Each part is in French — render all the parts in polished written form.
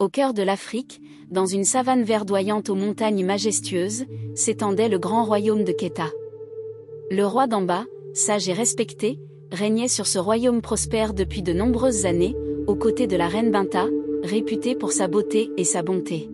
Au cœur de l'Afrique, dans une savane verdoyante aux montagnes majestueuses, s'étendait le grand royaume de Keta. Le roi d'en bas, sage et respecté, régnait sur ce royaume prospère depuis de nombreuses années, aux côtés de la reine Binta, réputée pour sa beauté et sa bonté.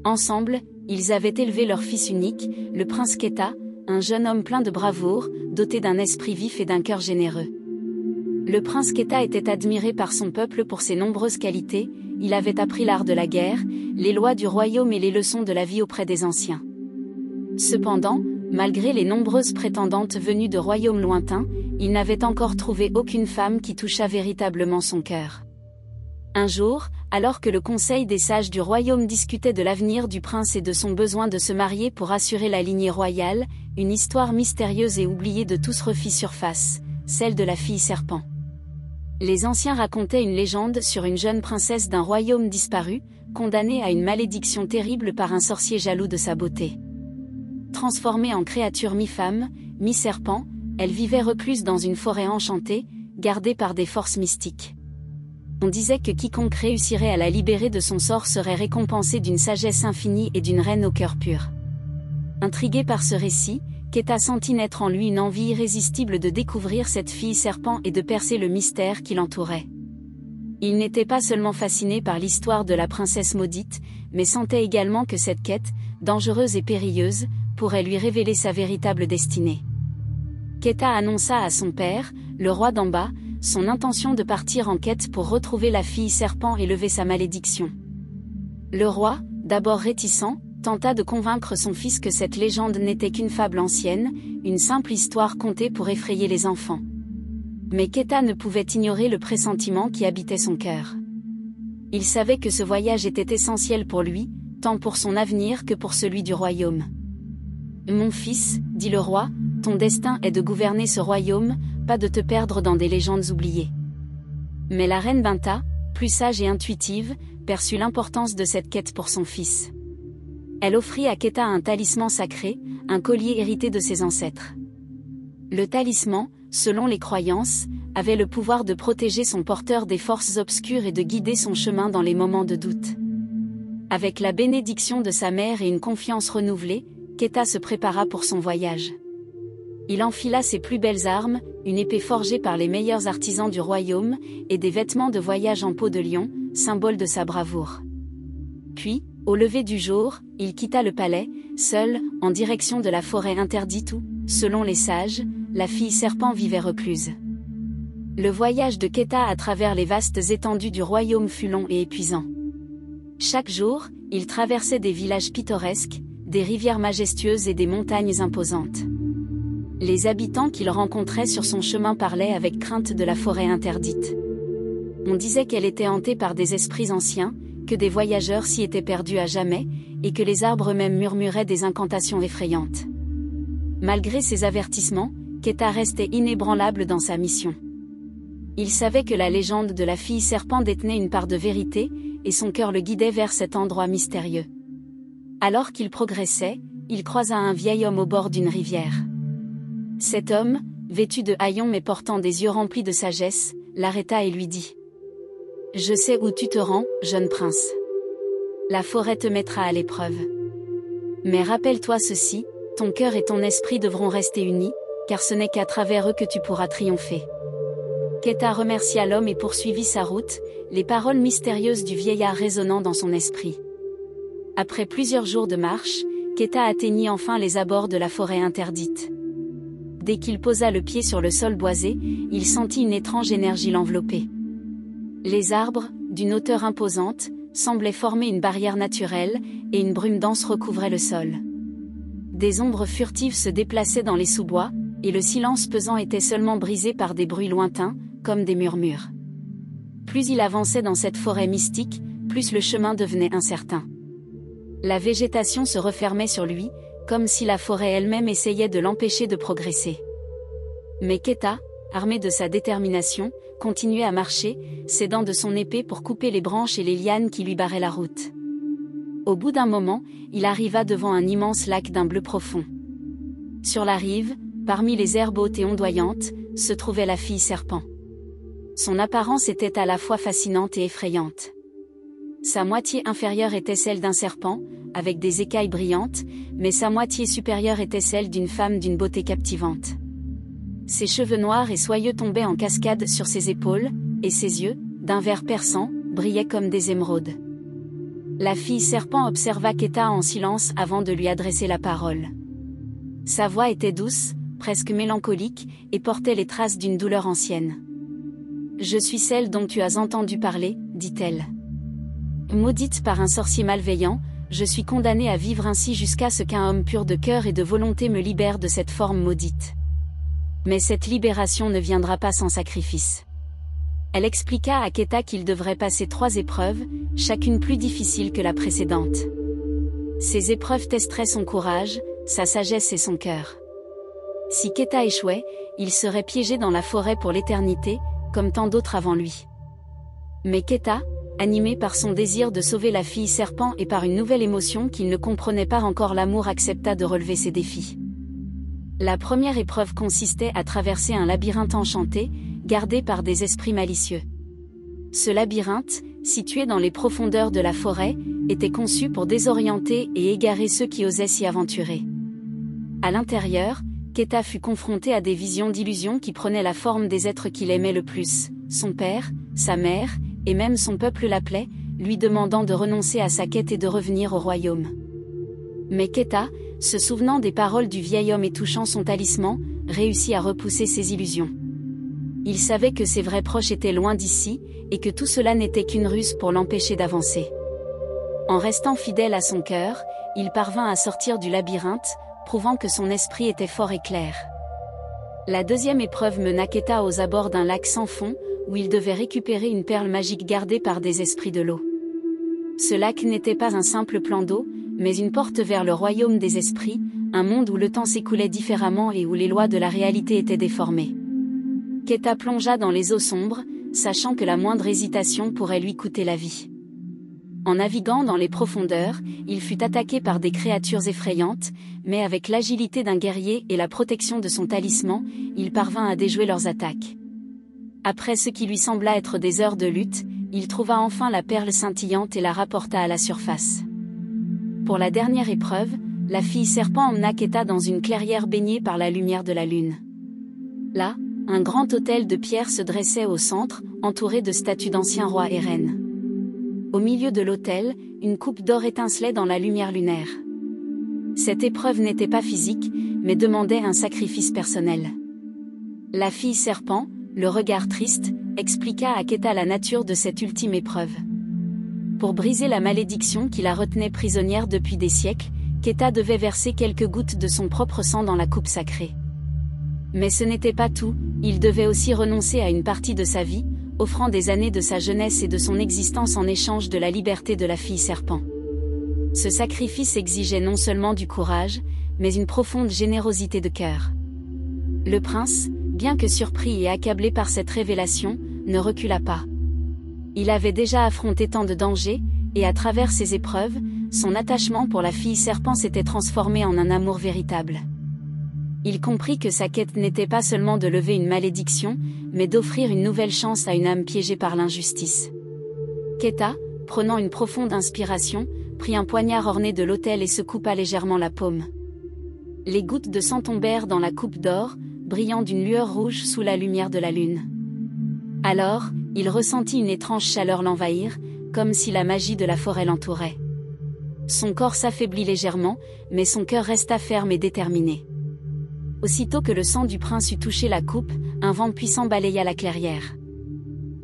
Ensemble, ils avaient élevé leur fils unique, le prince Keta, un jeune homme plein de bravoure, doté d'un esprit vif et d'un cœur généreux. Le prince Keta était admiré par son peuple pour ses nombreuses qualités, il avait appris l'art de la guerre, les lois du royaume et les leçons de la vie auprès des anciens. Cependant, malgré les nombreuses prétendantes venues de royaumes lointains, il n'avait encore trouvé aucune femme qui touchât véritablement son cœur. Un jour, alors que le conseil des sages du royaume discutait de l'avenir du prince et de son besoin de se marier pour assurer la lignée royale, une histoire mystérieuse et oubliée de tous refit surface, celle de la fille serpent. Les anciens racontaient une légende sur une jeune princesse d'un royaume disparu, condamnée à une malédiction terrible par un sorcier jaloux de sa beauté. Transformée en créature mi-femme, mi-serpent, elle vivait recluse dans une forêt enchantée, gardée par des forces mystiques. On disait que quiconque réussirait à la libérer de son sort serait récompensé d'une sagesse infinie et d'une reine au cœur pur. Intrigué par ce récit, Keta sentit naître en lui une envie irrésistible de découvrir cette fille serpent et de percer le mystère qui l'entourait. Il n'était pas seulement fasciné par l'histoire de la princesse maudite, mais sentait également que cette quête, dangereuse et périlleuse, pourrait lui révéler sa véritable destinée. Keta annonça à son père, le roi d'en bas, son intention de partir en quête pour retrouver la fille serpent et lever sa malédiction. Le roi, d'abord réticent, tenta de convaincre son fils que cette légende n'était qu'une fable ancienne, une simple histoire contée pour effrayer les enfants. Mais Keta ne pouvait ignorer le pressentiment qui habitait son cœur. Il savait que ce voyage était essentiel pour lui, tant pour son avenir que pour celui du royaume. « Mon fils, dit le roi, ton destin est de gouverner ce royaume, pas de te perdre dans des légendes oubliées. » Mais la reine Binta, plus sage et intuitive, perçut l'importance de cette quête pour son fils. Elle offrit à Keta un talisman sacré, un collier hérité de ses ancêtres. Le talisman, selon les croyances, avait le pouvoir de protéger son porteur des forces obscures et de guider son chemin dans les moments de doute. Avec la bénédiction de sa mère et une confiance renouvelée, Keta se prépara pour son voyage. Il enfila ses plus belles armes, une épée forgée par les meilleurs artisans du royaume, et des vêtements de voyage en peau de lion, symbole de sa bravoure. Puis, au lever du jour, il quitta le palais, seul, en direction de la forêt interdite où, selon les sages, la fille serpent vivait recluse. Le voyage de Keta à travers les vastes étendues du royaume fut long et épuisant. Chaque jour, il traversait des villages pittoresques, des rivières majestueuses et des montagnes imposantes. Les habitants qu'il rencontrait sur son chemin parlaient avec crainte de la forêt interdite. On disait qu'elle était hantée par des esprits anciens, que des voyageurs s'y étaient perdus à jamais, et que les arbres eux-mêmes murmuraient des incantations effrayantes. Malgré ces avertissements, Keta restait inébranlable dans sa mission. Il savait que la légende de la fille serpent détenait une part de vérité, et son cœur le guidait vers cet endroit mystérieux. Alors qu'il progressait, il croisa un vieil homme au bord d'une rivière. Cet homme, vêtu de haillons mais portant des yeux remplis de sagesse, l'arrêta et lui dit : « Je sais où tu te rends, jeune prince. La forêt te mettra à l'épreuve. Mais rappelle-toi ceci, ton cœur et ton esprit devront rester unis, car ce n'est qu'à travers eux que tu pourras triompher. » Keta remercia l'homme et poursuivit sa route, les paroles mystérieuses du vieillard résonnant dans son esprit. Après plusieurs jours de marche, Keta atteignit enfin les abords de la forêt interdite. Dès qu'il posa le pied sur le sol boisé, il sentit une étrange énergie l'envelopper. Les arbres, d'une hauteur imposante, semblaient former une barrière naturelle, et une brume dense recouvrait le sol. Des ombres furtives se déplaçaient dans les sous-bois, et le silence pesant était seulement brisé par des bruits lointains, comme des murmures. Plus il avançait dans cette forêt mystique, plus le chemin devenait incertain. La végétation se refermait sur lui, comme si la forêt elle-même essayait de l'empêcher de progresser. Mais Keta, armé de sa détermination, continuait à marcher, s'aidant de son épée pour couper les branches et les lianes qui lui barraient la route. Au bout d'un moment, il arriva devant un immense lac d'un bleu profond. Sur la rive, parmi les herbes hautes et ondoyantes, se trouvait la fille serpent. Son apparence était à la fois fascinante et effrayante. Sa moitié inférieure était celle d'un serpent, avec des écailles brillantes, mais sa moitié supérieure était celle d'une femme d'une beauté captivante. Ses cheveux noirs et soyeux tombaient en cascade sur ses épaules, et ses yeux, d'un vert perçant, brillaient comme des émeraudes. La fille serpent observa Keta en silence avant de lui adresser la parole. Sa voix était douce, presque mélancolique, et portait les traces d'une douleur ancienne. « Je suis celle dont tu as entendu parler, dit-elle. Maudite par un sorcier malveillant, je suis condamnée à vivre ainsi jusqu'à ce qu'un homme pur de cœur et de volonté me libère de cette forme maudite. Mais cette libération ne viendra pas sans sacrifice. » Elle expliqua à Keta qu'il devrait passer 3 épreuves, chacune plus difficile que la précédente. Ces épreuves testeraient son courage, sa sagesse et son cœur. Si Keta échouait, il serait piégé dans la forêt pour l'éternité, comme tant d'autres avant lui. Mais Keta, animé par son désir de sauver la fille serpent et par une nouvelle émotion qu'il ne comprenait pas encore, l'amour, accepta de relever ses défis. La première épreuve consistait à traverser un labyrinthe enchanté, gardé par des esprits malicieux. Ce labyrinthe, situé dans les profondeurs de la forêt, était conçu pour désorienter et égarer ceux qui osaient s'y aventurer. À l'intérieur, Keta fut confronté à des visions d'illusions qui prenaient la forme des êtres qu'il aimait le plus, son père, sa mère, et même son peuple l'appelait, lui demandant de renoncer à sa quête et de revenir au royaume. Mais Keta, se souvenant des paroles du vieil homme et touchant son talisman, réussit à repousser ses illusions. Il savait que ses vrais proches étaient loin d'ici, et que tout cela n'était qu'une ruse pour l'empêcher d'avancer. En restant fidèle à son cœur, il parvint à sortir du labyrinthe, prouvant que son esprit était fort et clair. La deuxième épreuve mena Keta aux abords d'un lac sans fond, où il devait récupérer une perle magique gardée par des esprits de l'eau. Ce lac n'était pas un simple plan d'eau, mais une porte vers le royaume des esprits, un monde où le temps s'écoulait différemment et où les lois de la réalité étaient déformées. Keta plongea dans les eaux sombres, sachant que la moindre hésitation pourrait lui coûter la vie. En naviguant dans les profondeurs, il fut attaqué par des créatures effrayantes, mais avec l'agilité d'un guerrier et la protection de son talisman, il parvint à déjouer leurs attaques. Après ce qui lui sembla être des heures de lutte, il trouva enfin la perle scintillante et la rapporta à la surface. Pour la dernière épreuve, la fille serpent emmena Keta dans une clairière baignée par la lumière de la lune. Là, un grand autel de pierre se dressait au centre, entouré de statues d'anciens rois et reines. Au milieu de l'autel, une coupe d'or étincelait dans la lumière lunaire. Cette épreuve n'était pas physique, mais demandait un sacrifice personnel. La fille serpent, le regard triste, expliqua à Keta la nature de cette ultime épreuve. Pour briser la malédiction qui la retenait prisonnière depuis des siècles, Keta devait verser quelques gouttes de son propre sang dans la coupe sacrée. Mais ce n'était pas tout, il devait aussi renoncer à une partie de sa vie, offrant des années de sa jeunesse et de son existence en échange de la liberté de la fille serpent. Ce sacrifice exigeait non seulement du courage, mais une profonde générosité de cœur. Le prince, bien que surpris et accablé par cette révélation, ne recula pas. Il avait déjà affronté tant de dangers, et à travers ces épreuves, son attachement pour la fille serpent s'était transformé en un amour véritable. Il comprit que sa quête n'était pas seulement de lever une malédiction, mais d'offrir une nouvelle chance à une âme piégée par l'injustice. Keta, prenant une profonde inspiration, prit un poignard orné de l'autel et se coupa légèrement la paume. Les gouttes de sang tombèrent dans la coupe d'or, brillant d'une lueur rouge sous la lumière de la lune. Alors, il ressentit une étrange chaleur l'envahir, comme si la magie de la forêt l'entourait. Son corps s'affaiblit légèrement, mais son cœur resta ferme et déterminé. Aussitôt que le sang du prince eut touché la coupe, un vent puissant balaya la clairière.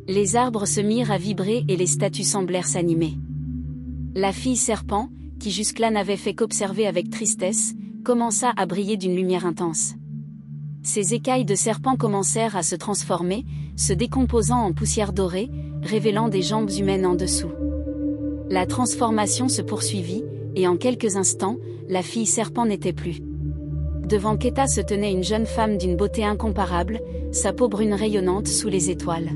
Les arbres se mirent à vibrer et les statues semblèrent s'animer. La fille serpent, qui jusque-là n'avait fait qu'observer avec tristesse, commença à briller d'une lumière intense. Ses écailles de serpent commencèrent à se transformer, se décomposant en poussière dorée, révélant des jambes humaines en dessous. La transformation se poursuivit, et en quelques instants, la fille serpent n'était plus. Devant Keta se tenait une jeune femme d'une beauté incomparable, sa peau brune rayonnante sous les étoiles.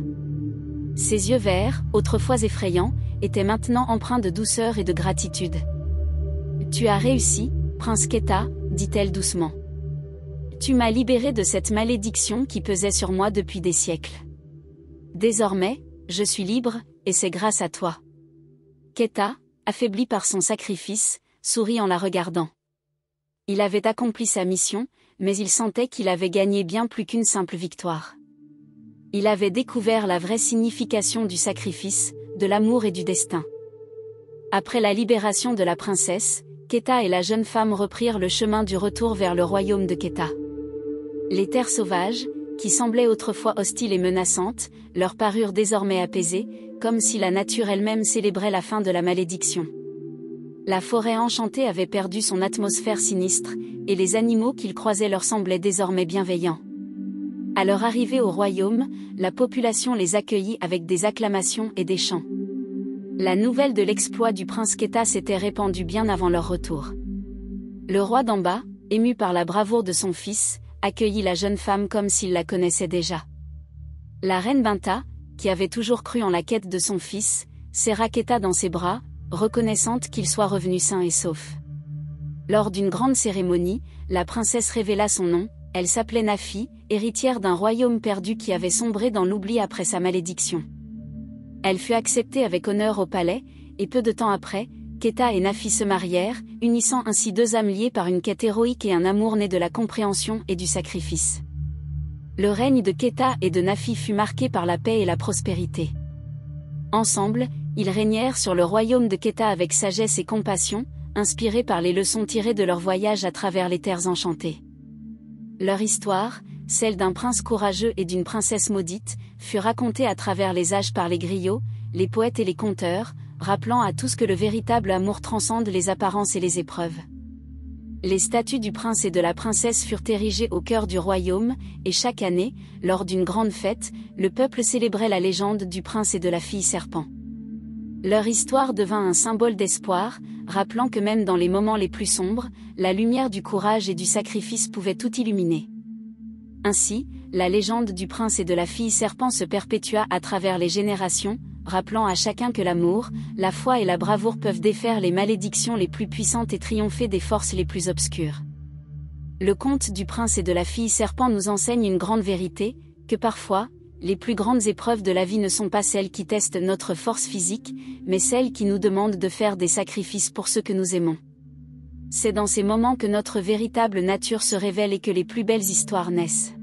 Ses yeux verts, autrefois effrayants, étaient maintenant empreints de douceur et de gratitude. « Tu as réussi, prince Keta, dit-elle doucement. Tu m'as libéré de cette malédiction qui pesait sur moi depuis des siècles. Désormais, je suis libre, et c'est grâce à toi. » Keta, affaibli par son sacrifice, sourit en la regardant. Il avait accompli sa mission, mais il sentait qu'il avait gagné bien plus qu'une simple victoire. Il avait découvert la vraie signification du sacrifice, de l'amour et du destin. Après la libération de la princesse, Keta et la jeune femme reprirent le chemin du retour vers le royaume de Keta. Les terres sauvages, qui semblaient autrefois hostiles et menaçantes, leur parurent désormais apaisées, comme si la nature elle-même célébrait la fin de la malédiction. La forêt enchantée avait perdu son atmosphère sinistre, et les animaux qu'ils croisaient leur semblaient désormais bienveillants. À leur arrivée au royaume, la population les accueillit avec des acclamations et des chants. La nouvelle de l'exploit du prince Keta s'était répandue bien avant leur retour. Le roi d'Amba, ému par la bravoure de son fils, accueillit la jeune femme comme s'il la connaissait déjà. La reine Binta, qui avait toujours cru en la quête de son fils, serra Keta dans ses bras, reconnaissante qu'il soit revenu sain et sauf. Lors d'une grande cérémonie, la princesse révéla son nom, elle s'appelait Nafi, héritière d'un royaume perdu qui avait sombré dans l'oubli après sa malédiction. Elle fut acceptée avec honneur au palais, et peu de temps après, Keta et Nafi se marièrent, unissant ainsi deux âmes liées par une quête héroïque et un amour né de la compréhension et du sacrifice. Le règne de Keta et de Nafi fut marqué par la paix et la prospérité. Ensemble, ils régnèrent sur le royaume de Keta avec sagesse et compassion, inspirés par les leçons tirées de leur voyage à travers les terres enchantées. Leur histoire, celle d'un prince courageux et d'une princesse maudite, fut racontée à travers les âges par les griots, les poètes et les conteurs, rappelant à tous que le véritable amour transcende les apparences et les épreuves. Les statues du prince et de la princesse furent érigées au cœur du royaume, et chaque année, lors d'une grande fête, le peuple célébrait la légende du prince et de la fille serpent. Leur histoire devint un symbole d'espoir, rappelant que même dans les moments les plus sombres, la lumière du courage et du sacrifice pouvait tout illuminer. Ainsi, la légende du prince et de la fille serpent se perpétua à travers les générations, rappelant à chacun que l'amour, la foi et la bravoure peuvent défaire les malédictions les plus puissantes et triompher des forces les plus obscures. Le conte du prince et de la fille serpent nous enseigne une grande vérité, que parfois, les plus grandes épreuves de la vie ne sont pas celles qui testent notre force physique, mais celles qui nous demandent de faire des sacrifices pour ceux que nous aimons. C'est dans ces moments que notre véritable nature se révèle et que les plus belles histoires naissent.